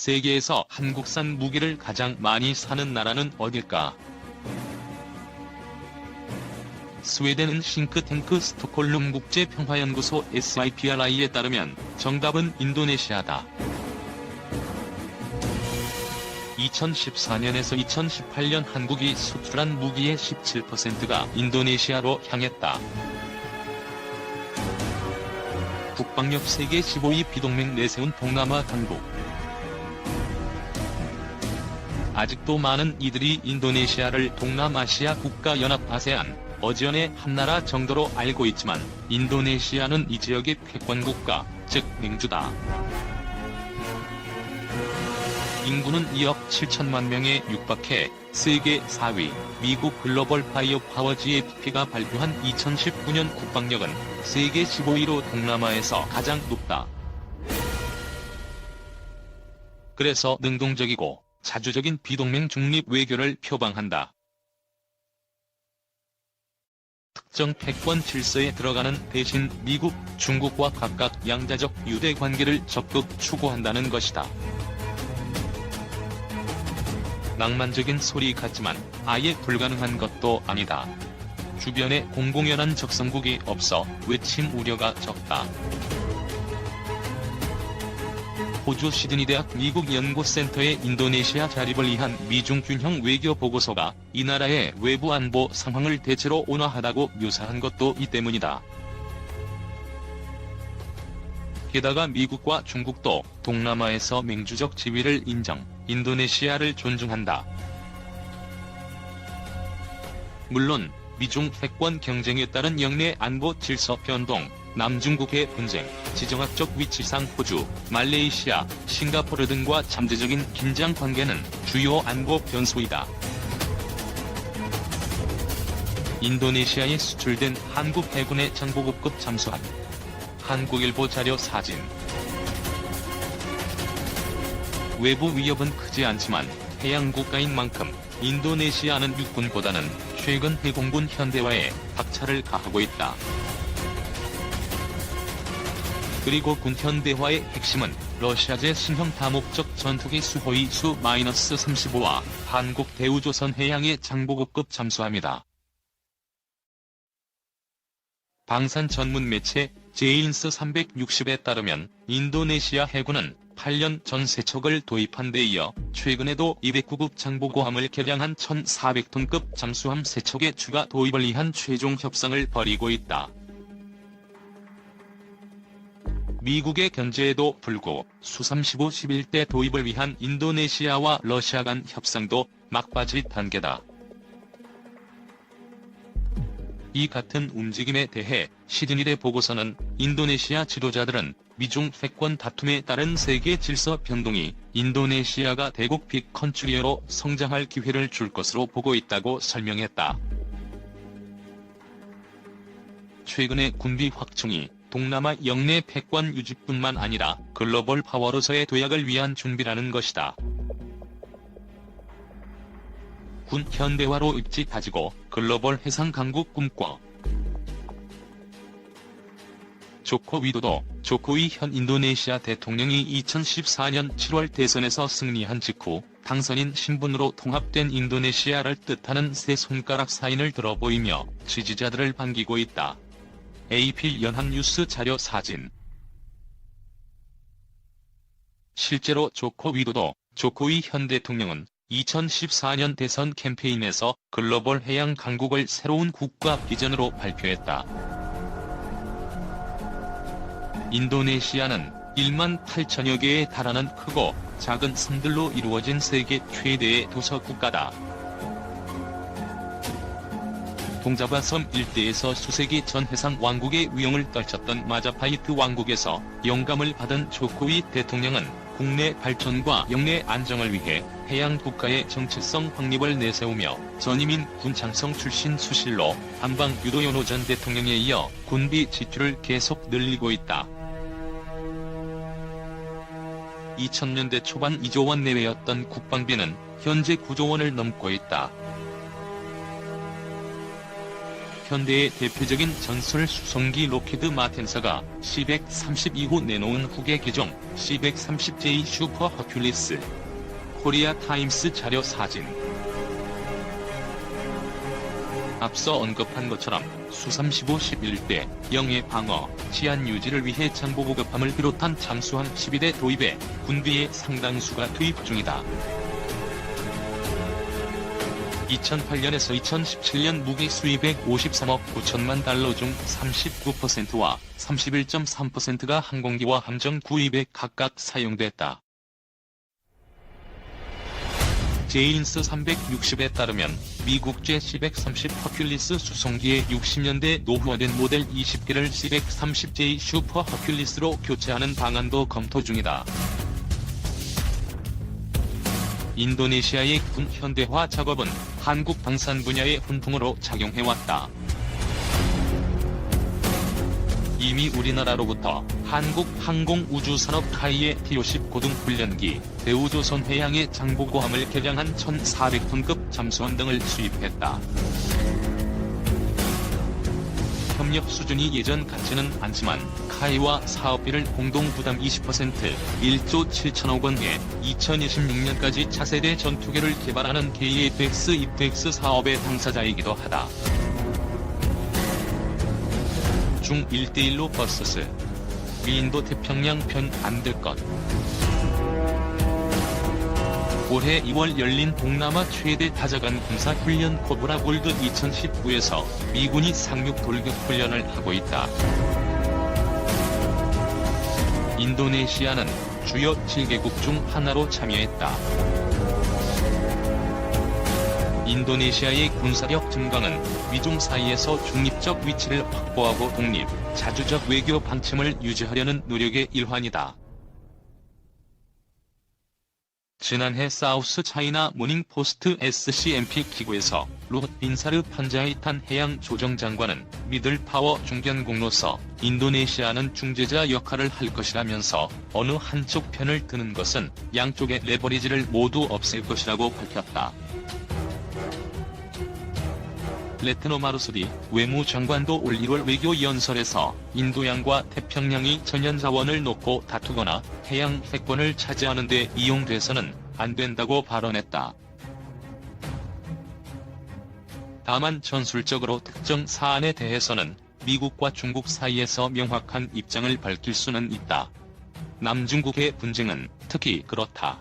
세계에서 한국산 무기를 가장 많이 사는 나라는 어딜까? 스웨덴은 싱크탱크 스톡홀름 국제평화연구소 SIPRI에 따르면 정답은 인도네시아다. 2014년에서 2018년 한국이 수출한 무기의 17%가 인도네시아로 향했다. 국방력 세계 15위 비동맹 내세운 동남아 강국. 아직도 많은 이들이 인도네시아를 동남아시아 국가연합 아세안, 어지언의 한 나라 정도로 알고 있지만 인도네시아는 이 지역의 패권국가, 즉 맹주다. 인구는 2억 7천만 명에 육박해 세계 4위, 미국 글로벌 바이오 파워 GFP가 발표한 2019년 국방력은 세계 15위로 동남아에서 가장 높다. 그래서 능동적이고 자주적인 비동맹 중립 외교를 표방한다. 특정 패권 질서에 들어가는 대신 미국, 중국과 각각 양자적 유대 관계를 적극 추구한다는 것이다. 낭만적인 소리 같지만 아예 불가능한 것도 아니다. 주변에 공공연한 적성국이 없어 외침 우려가 적다. 호주 시드니 대학 미국 연구센터의 인도네시아 자립을 위한 미중 균형 외교 보고서가 이 나라의 외부 안보 상황을 대체로 온화하다고 묘사한 것도 이 때문이다. 게다가 미국과 중국도 동남아에서 맹주적 지위를 인정, 인도네시아를 존중한다. 물론 미중 패권 경쟁에 따른 영내 안보 질서 변동, 남중국해 분쟁, 지정학적 위치상 호주, 말레이시아, 싱가포르 등과 잠재적인 긴장 관계는 주요 안보 변수이다. 인도네시아에 수출된 한국 해군의 정보급급 잠수함. 한국일보 자료 사진. 외부 위협은 크지 않지만 해양국가인 만큼 인도네시아는 육군보다는 최근 해공군 현대화에 박차를 가하고 있다. 그리고 군 현대화의 핵심은 러시아제 신형 다목적 전투기 수호위 수-35와 한국 대우조선 해양의 장보급급 잠수함이다. 방산 전문 매체 제인스 360에 따르면 인도네시아 해군은 8년 전 세척을 도입한 데 이어 최근에도 209급 장보고함을 개량한 1,400톤급 잠수함 세척의 추가 도입을 위한 최종 협상을 벌이고 있다. 미국의 견제에도 불구 수-35 11대 도입을 위한 인도네시아와 러시아 간 협상도 막바지 단계다. 이 같은 움직임에 대해 시드니대 보고서는 인도네시아 지도자들은 미중 패권 다툼에 따른 세계 질서 변동이 인도네시아가 대국 빅컨트리어로 성장할 기회를 줄 것으로 보고 있다고 설명했다. 최근의 군비 확충이 동남아 영내 패권 유지뿐만 아니라 글로벌 파워로서의 도약을 위한 준비라는 것이다. 군 현대화로 입지 다지고 글로벌 해상 강국 꿈꿔. 조코 위도도 조코위 현 인도네시아 대통령이 2014년 7월 대선에서 승리한 직후 당선인 신분으로 통합된 인도네시아를 뜻하는 세 손가락 사인을 들어 보이며 지지자들을 반기고 있다. AP 연합뉴스 자료 사진. 실제로 조코 위도도 조코위 현 대통령은 2014년 대선 캠페인에서 글로벌 해양 강국을 새로운 국가 비전으로 발표했다. 인도네시아는 1만 8천여 개에 달하는 크고 작은 섬들로 이루어진 세계 최대의 도서 국가다. 동자바 섬 일대에서 수세기 전 해상 왕국의 위용을 떨쳤던 마자파히트 왕국에서 영감을 받은 조코위 대통령은 국내 발전과 영내 안정을 위해 해양 국가의 정체성 확립을 내세우며 전임인 군장성 출신 수실로 한방 유도연호 전 대통령에 이어 군비 지출을 계속 늘리고 있다. 2000년대 초반 2조 원 내외였던 국방비는 현재 9조 원을 넘고 있다. 현대의 대표적인 전술 수송기 록히드 마틴사가 C-130 내놓은 후계 기종 C-130J 슈퍼 허큘리스. 코리아 타임스 자료 사진. 앞서 언급한 것처럼 수-35 11대 0의 방어, 치안 유지를 위해 정보보급함을 비롯한 잠수함 12대 도입에 군비의 상당수가 투입 중이다. 2008년에서 2017년 무기 수입액 53억 9천만 달러 중 39%와 31.3%가 항공기와 함정 구입에 각각 사용됐다. 제인스 360에 따르면 미국제 C-130 허큘리스 수송기의 60년대 노후화된 모델 20개를 C-130J 슈퍼 허큘리스로 교체하는 방안도 검토 중이다. 인도네시아의 군 현대화 작업은 한국 방산 분야의 훈풍으로 작용해왔다. 이미 우리나라로부터 한국항공우주산업 카이의 T-50 고등훈련기, 대우조선해양의 장보고함을 개량한 1400톤급 잠수함 등을 수입했다. 협력 수준이 예전 같지는 않지만 카이와 사업비를 공동 부담 20%, 1조 7천억 원에 2026년까지 차세대 전투기를 개발하는 KFX 사업의 당사자이기도 하다. 중 1대1로 버서스. 미인도 태평양 편 안 될 것. 올해 2월 열린 동남아 최대 다자간 군사훈련 코브라 골드 2019에서 미군이 상륙 돌격 훈련을 하고 있다. 인도네시아는 주요 7개국 중 하나로 참여했다. 인도네시아의 군사력 증강은 미중 사이에서 중립적 위치를 확보하고 독립, 자주적 외교 방침을 유지하려는 노력의 일환이다. 지난해 사우스 차이나 모닝 포스트 SCMP 기구에서 루흐 빈 사르 판자이탄 해양조정장관은 미들 파워 중견국로서 인도네시아는 중재자 역할을 할 것이라면서 어느 한쪽 편을 드는 것은 양쪽의 레버리지를 모두 없앨 것이라고 밝혔다. 레트노 마르수디 외무장관도 올 1월 외교연설에서 인도양과 태평양이 천연자원을 놓고 다투거나 해양 패권을 차지하는 데 이용돼서는 안 된다고 발언했다. 다만 전술적으로 특정 사안에 대해서는 미국과 중국 사이에서 명확한 입장을 밝힐 수는 있다. 남중국의 분쟁은 특히 그렇다.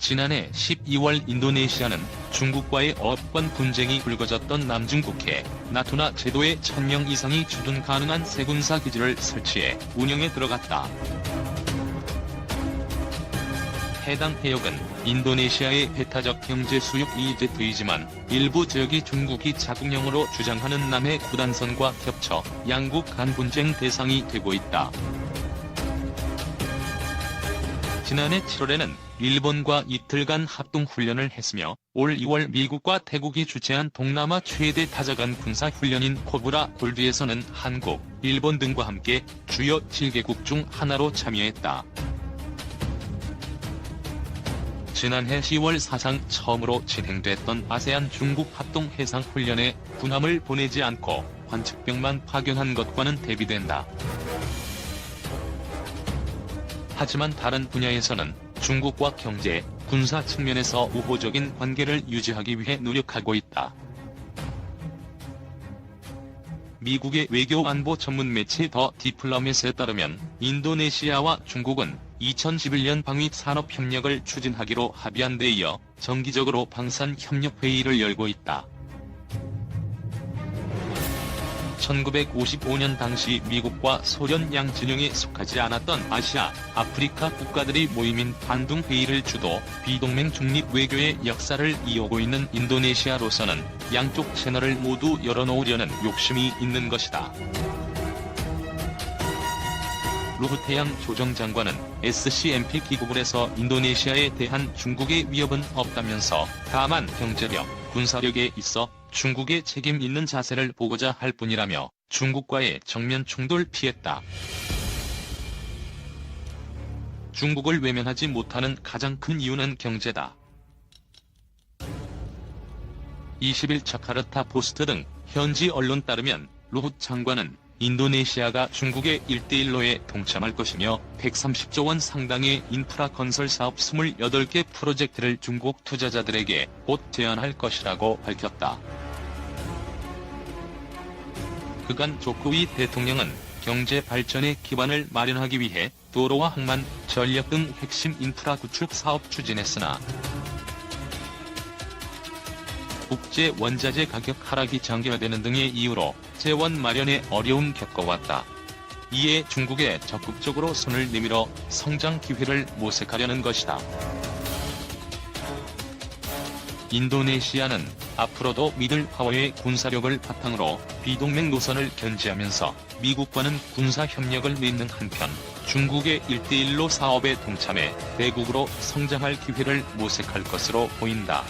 지난해 12월 인도네시아는 중국과의 어업권 분쟁이 불거졌던 남중국해 나투나 제도에 1000명 이상이 주둔 가능한 세군사 기지를 설치해 운영에 들어갔다. 해당 해역은 인도네시아의 배타적 경제 수역 EEZ이지만 일부 지역이 중국이 자국령으로 주장하는 남해 구단선과 겹쳐 양국 간 분쟁 대상이 되고 있다. 지난해 7월에는 일본과 이틀간 합동훈련을 했으며 올 2월 미국과 태국이 주최한 동남아 최대 다자간 군사훈련인 코브라 골드에서는 한국, 일본 등과 함께 주요 7개국 중 하나로 참여했다. 지난해 10월 사상 처음으로 진행됐던 아세안 중국 합동해상훈련에 군함을 보내지 않고 관측병만 파견한 것과는 대비된다. 하지만 다른 분야에서는 중국과 경제, 군사 측면에서 우호적인 관계를 유지하기 위해 노력하고 있다. 미국의 외교 안보 전문 매체 더 디플로맷에 따르면 인도네시아와 중국은 2011년 방위 산업 협력을 추진하기로 합의한 데 이어 정기적으로 방산 협력 회의를 열고 있다. 1955년 당시 미국과 소련 양 진영에 속하지 않았던 아시아, 아프리카 국가들이 모임인 반둥회의를 주도 비동맹 중립 외교의 역사를 이어오고 있는 인도네시아로서는 양쪽 채널을 모두 열어놓으려는 욕심이 있는 것이다. 루흐 해양조정장관은 SCMP 기구물에서 인도네시아에 대한 중국의 위협은 없다면서 다만 경제력, 군사력에 있어 중국의 책임 있는 자세를 보고자 할 뿐이라며 중국과의 정면 충돌 피했다. 중국을 외면하지 못하는 가장 큰 이유는 경제다. 20일 자카르타 포스트 등 현지 언론 따르면 루훗 장관은 인도네시아가 중국의 1대1로에 동참할 것이며 130조 원 상당의 인프라 건설 사업 28개 프로젝트를 중국 투자자들에게 곧 제안할 것이라고 밝혔다. 그간 조코위 대통령은 경제 발전의 기반을 마련하기 위해 도로와 항만, 전력 등 핵심 인프라 구축 사업 추진했으나 국제 원자재 가격 하락이 장기화되는 등의 이유로 재원 마련에 어려움 겪어왔다. 이에 중국에 적극적으로 손을 내밀어 성장 기회를 모색하려는 것이다. 인도네시아는 앞으로도 미들 파워의 군사력을 바탕으로 비동맹 노선을 견지하면서 미국과는 군사 협력을 맺는 한편 중국의 1대1로 사업에 동참해 대국으로 성장할 기회를 모색할 것으로 보인다.